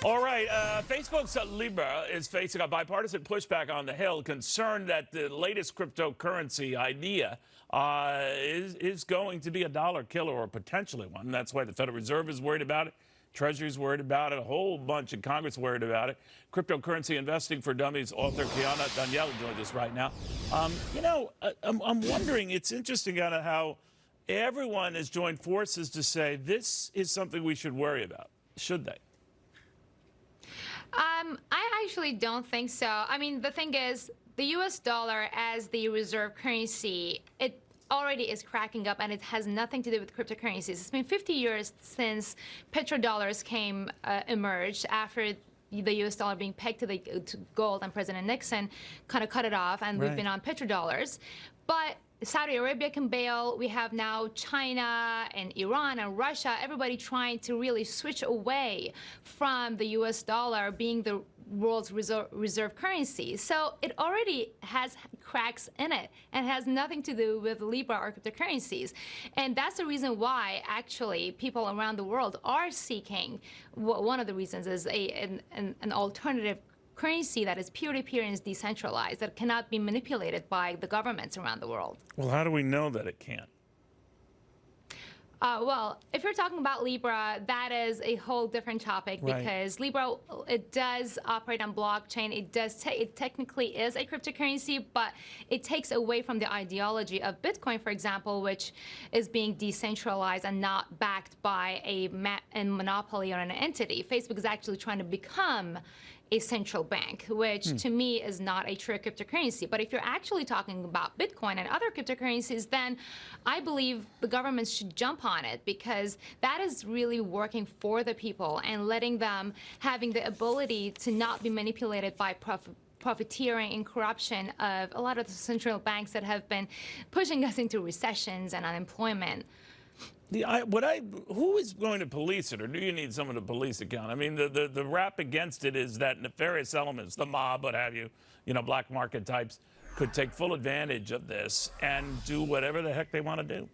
All right, Facebook's Libra is facing a bipartisan pushback on the Hill, concerned that the latest cryptocurrency idea is going to be a dollar killer or potentially one. That's why the Federal Reserve is worried about it. Treasury's worried about it. A whole bunch of Congress worried about it. Cryptocurrency Investing for Dummies author Kiana Danial joins us right now. I'm wondering, it's interesting kind of how everyone has joined forces to say this is something we should worry about. Should they? I actually don't think so. I mean, the thing is, the U.S. dollar as the reserve currency, it already is cracking up, and it has nothing to do with cryptocurrencies. It's been 50 years since petrodollars emerged after the U.S. dollar being pegged to gold, and President Nixon kind of cut it off, and we've been on petrodollars. But Saudi Arabia can bail. We have now China and Iran and Russia, everybody trying to really switch away from the U.S. dollar being the world's reserve currency. So it already has cracks in it and has nothing to do with Libra or cryptocurrencies. And that's the reason why, actually, people around the world are seeking, one of the reasons is an alternative currency that is peer-to-peer and is decentralized, that cannot be manipulated by the governments around the world. Well, how do we know that it can't? Well, if you're talking about Libra, that is a whole different topic, because Libra, it does operate on blockchain. It technically is a cryptocurrency, but it takes away from the ideology of Bitcoin, for example, which is being decentralized and not backed by a monopoly or an entity. Facebook is actually trying to become a central bank, which to me is not a true cryptocurrency. But if you're actually talking about Bitcoin and other cryptocurrencies, then I believe the governments should jump on it, because that is really working for the people and letting them having the ability to not be manipulated by profiteering and corruption of a lot of the central banks that have been pushing us into recessions and unemployment. Who is going to police it, or do you need someone to police it? I mean, the rap against it is that nefarious elements, the mob, what have you, black market types, could take full advantage of this and do whatever the heck they want to do.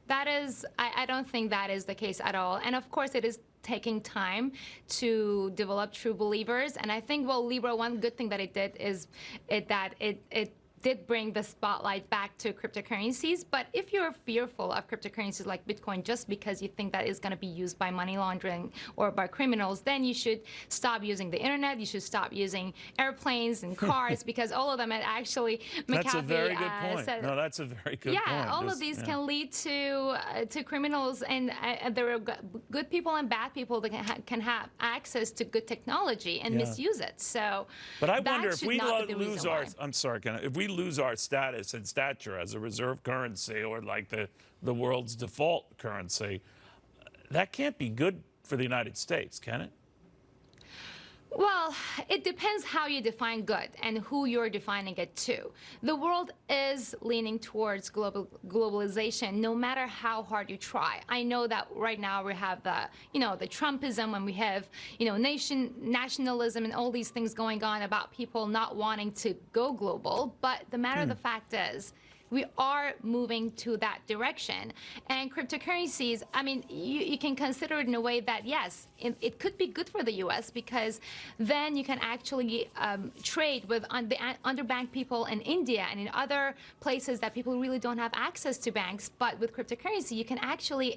That is, I don't think that is the case at all. And of course, it is taking time to develop true believers. And I think, well, Libra, one good thing that it did is that it did bring the spotlight back to cryptocurrencies. But if you're fearful of cryptocurrencies like Bitcoin just because you think that is going to be used by money laundering or by criminals, then you should stop using the internet. You should stop using airplanes and cars, because all of them actually That's a very good point. No, that's a very good point. Yeah, all of these can lead to criminals, and there are good people and bad people that can have access to good technology and misuse it. So, but I wonder if we lose our, I'm sorry, if we lose our status and stature as a reserve currency, or like the world's default currency, that can't be good for the United States, can it? Well, it depends how you define good and who you're defining it to. The world is leaning towards globalization, no matter how hard you try. I know that right now we have the Trumpism, and we have, nationalism and all these things going on about people not wanting to go global. But the matter of the fact is, we are moving to that direction. And cryptocurrencies, I mean, you can consider it in a way that, yes, it could be good for the U.S., because then you can actually trade with the underbanked people in India and in other places that people really don't have access to banks. But with cryptocurrency, you can actually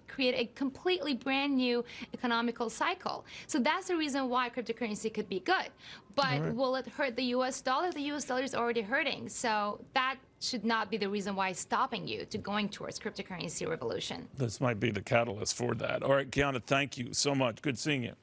create a completely brand new economical cycle. So that's the reason why cryptocurrency could be good. But will it hurt the U.S. dollar? The U.S. dollar is already hurting. So that should not be the reason why stopping you to going towards cryptocurrency revolution. This might be the catalyst for that. All right, Kiana, thank you so much. Good seeing you.